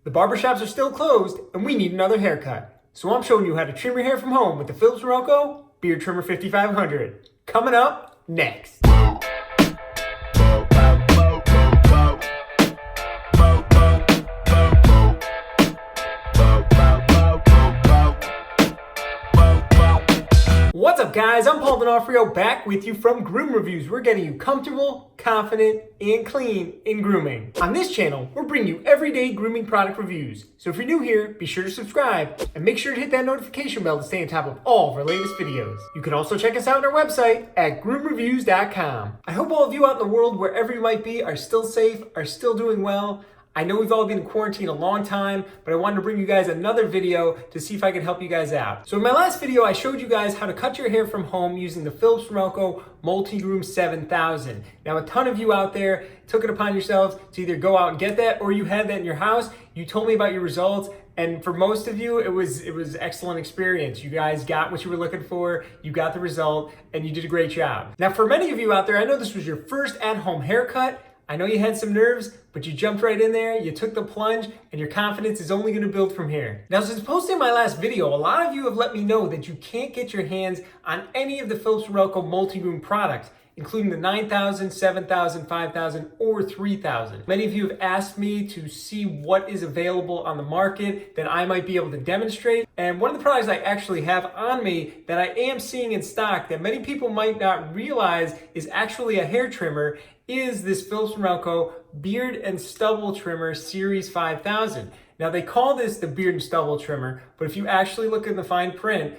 The barbershops are still closed and we need another haircut. So I'm showing you how to trim your hair from home with the Philips Norelco Beard Trimmer 5500. Coming up next. What's up guys, I'm Paul D'Onofrio back with you from Groom Reviews. We're getting you comfortable, confident, and clean in grooming. On this channel, we're bringing you everyday grooming product reviews. So if you're new here, be sure to subscribe and make sure to hit that notification bell to stay on top of all of our latest videos. You can also check us out on our website at groomreviews.com. I hope all of you out in the world, wherever you might be, are still safe, are still doing well. I know we've all been in quarantine a long time, but I wanted to bring you guys another video to see if I could help you guys out. So in my last video, I showed you guys how to cut your hair from home using the Philips Norelco Multi-Groom 7000. Now, a ton of you out there took it upon yourselves to either go out and get that or you had that in your house. You told me about your results. And for most of you, it was excellent experience. You guys got what you were looking for, you got the result, and you did a great job. Now, for many of you out there, I know this was your first at-home haircut. I know you had some nerves, but you jumped right in there, you took the plunge, and your confidence is only gonna build from here. Now, since posting my last video, a lot of you have let me know that you can't get your hands on any of the Philips Norelco multi-room products, including the 9000, 7000, 5000, or 3000. Many of you have asked me to see what is available on the market that I might be able to demonstrate. And one of the products I actually have on me that I am seeing in stock that many people might not realize is actually a hair trimmer is this Philips Norelco Beard and Stubble Trimmer Series 5000. Now they call this the Beard and Stubble Trimmer, but if you actually look in the fine print,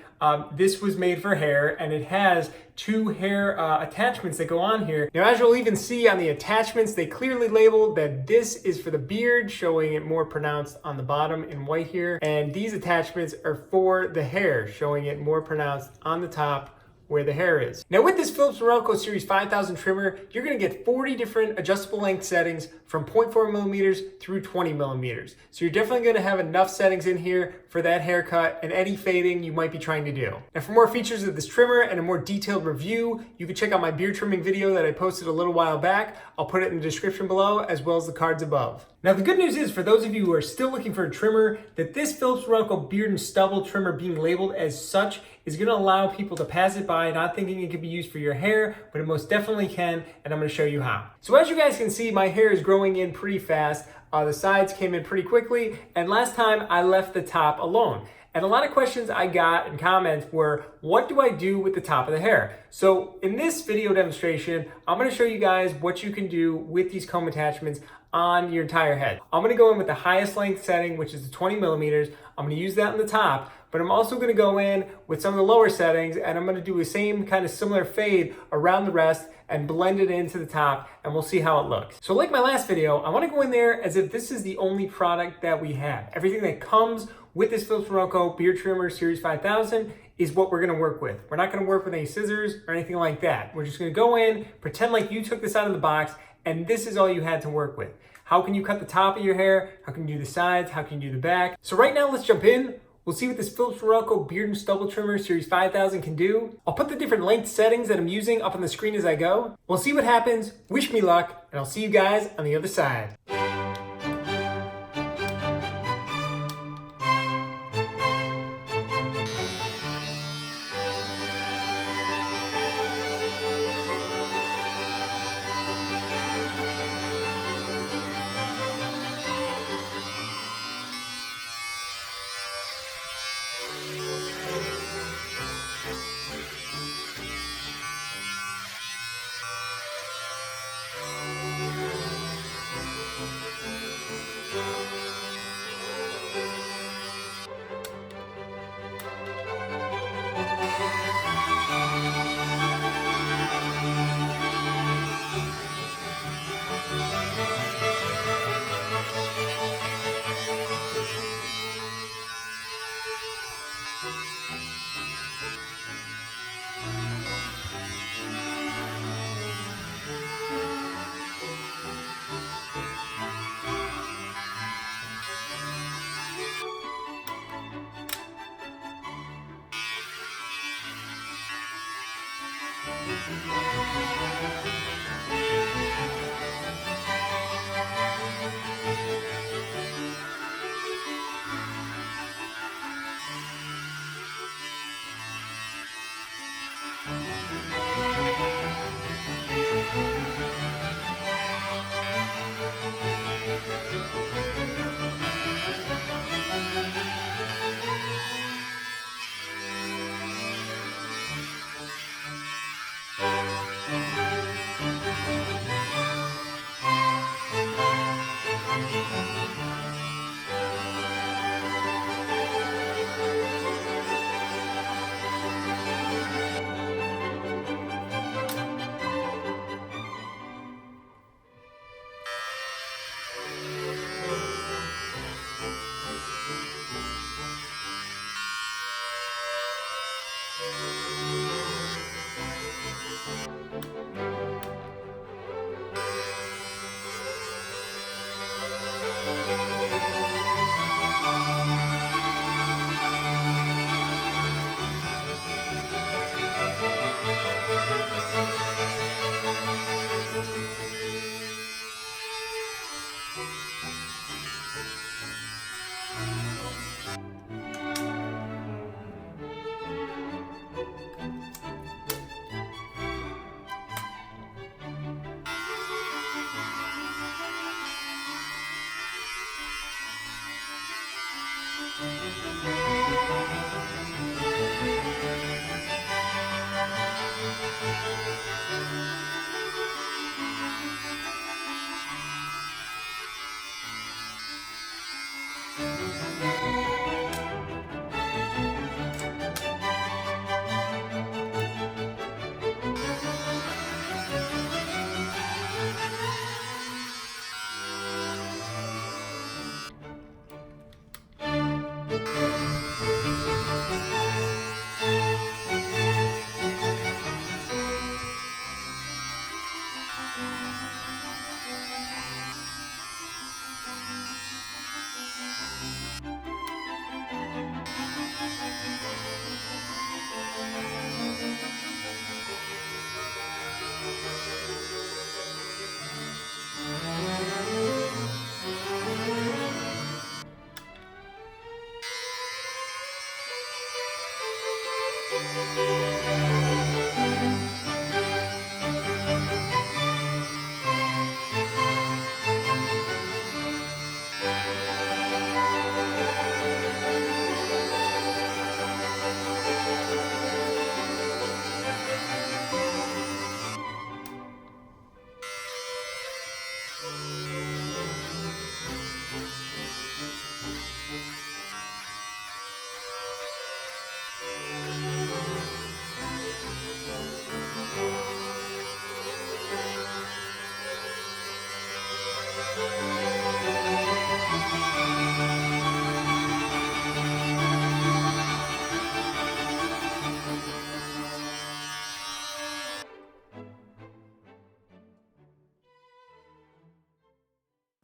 this was made for hair and it has two hair attachments that go on here. Now, as you'll even see on the attachments, they clearly label that this is for the beard, showing it more pronounced on the bottom in white here. And these attachments are for the hair, showing it more pronounced on the top where the hair is. Now with this Philips Norelco Series 5000 trimmer, you're gonna get 40 different adjustable length settings from 0.4 millimeters through 20 millimeters. So you're definitely gonna have enough settings in here for that haircut and any fading you might be trying to do. Now for more features of this trimmer and a more detailed review, you can check out my beard trimming video that I posted a little while back. I'll put it in the description below as well as the cards above. Now the good news is for those of you who are still looking for a trimmer, that this Philips Norelco Beard and Stubble Trimmer being labeled as such is gonna allow people to pass it by, not thinking it could be used for your hair, but it most definitely can, and I'm gonna show you how. So as you guys can see, my hair is growing in pretty fast. The sides came in pretty quickly, and last time I left the top alone. And a lot of questions I got in comments were, what do I do with the top of the hair? So in this video demonstration, I'm gonna show you guys what you can do with these comb attachments on your entire head. I'm gonna go in with the highest length setting, which is the 20 millimeters. I'm gonna use that on the top, but I'm also gonna go in with some of the lower settings and I'm gonna do the same kind of similar fade around the rest and blend it into the top, and we'll see how it looks. So like my last video, I wanna go in there as if this is the only product that we have. Everything that comes with this Philips Norelco Beard Trimmer Series 5000 is what we're gonna work with. We're not gonna work with any scissors or anything like that. We're just gonna go in, pretend like you took this out of the box, and this is all you had to work with. How can you cut the top of your hair? How can you do the sides? How can you do the back? So right now, let's jump in. We'll see what this Philips Norelco Beard and Stubble Trimmer Series 5000 can do. I'll put the different length settings that I'm using up on the screen as I go. We'll see what happens. Wish me luck, and I'll see you guys on the other side.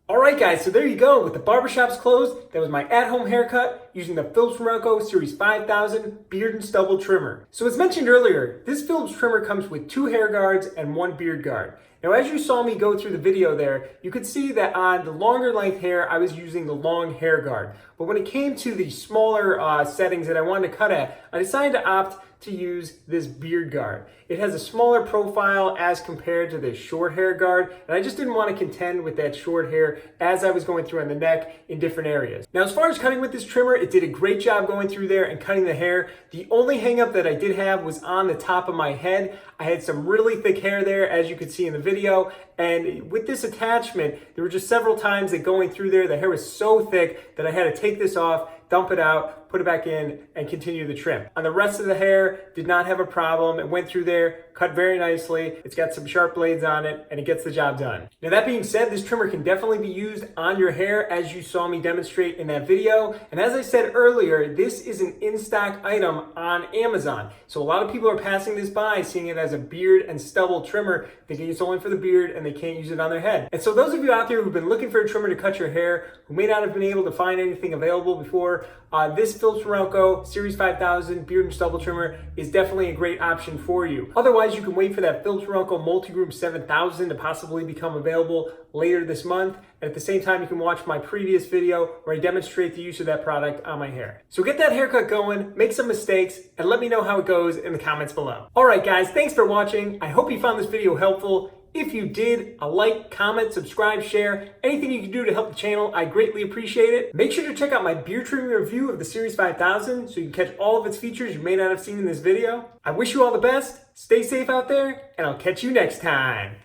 Alright guys, so there you go. With the barbershops closed, that was my at-home haircut using the Philips Norelco Series 5000 beard and stubble trimmer. So as mentioned earlier, this Philips trimmer comes with 2 hair guards and 1 beard guard. Now as you saw me go through the video there, you could see that on the longer length hair, I was using the long hair guard. But when it came to the smaller settings that I wanted to cut at, I decided to opt to use this beard guard. It has a smaller profile as compared to the short hair guard, and I just didn't want to contend with that short hair as I was going through on the neck in different areas. Now as far as cutting with this trimmer, it did a great job going through there and cutting the hair. The only hang up that I did have was on the top of my head. I had some really thick hair there, as you could see in the video, and with this attachment, there were just several times that going through there, the hair was so thick that I had to take this off, dump it out, put it back in, and continue the trim. On the rest of the hair, did not have a problem. It went through there, cut very nicely. It's got some sharp blades on it, and it gets the job done. Now that being said, this trimmer can definitely be used on your hair, as you saw me demonstrate in that video. And as I said earlier, this is an in-stock item on Amazon. So a lot of people are passing this by, seeing it as a beard and stubble trimmer, thinking it's only for the beard and they can't use it on their head. And so those of you out there who've been looking for a trimmer to cut your hair, who may not have been able to find anything available before, this Philips Norelco Series 5000 beard and stubble trimmer is definitely a great option for you. Otherwise, you can wait for that Philips Norelco Multi-Groom 7000 to possibly become available later this month. And at the same time, you can watch my previous video where I demonstrate the use of that product on my hair. So get that haircut going, make some mistakes, and let me know how it goes in the comments below. All right, guys, thanks for watching. I hope you found this video helpful. If you did, a like, comment, subscribe, share, anything you can do to help the channel, I greatly appreciate it. Make sure to check out my beard trimming review of the Series 5000 so you can catch all of its features you may not have seen in this video. I wish you all the best, stay safe out there, and I'll catch you next time.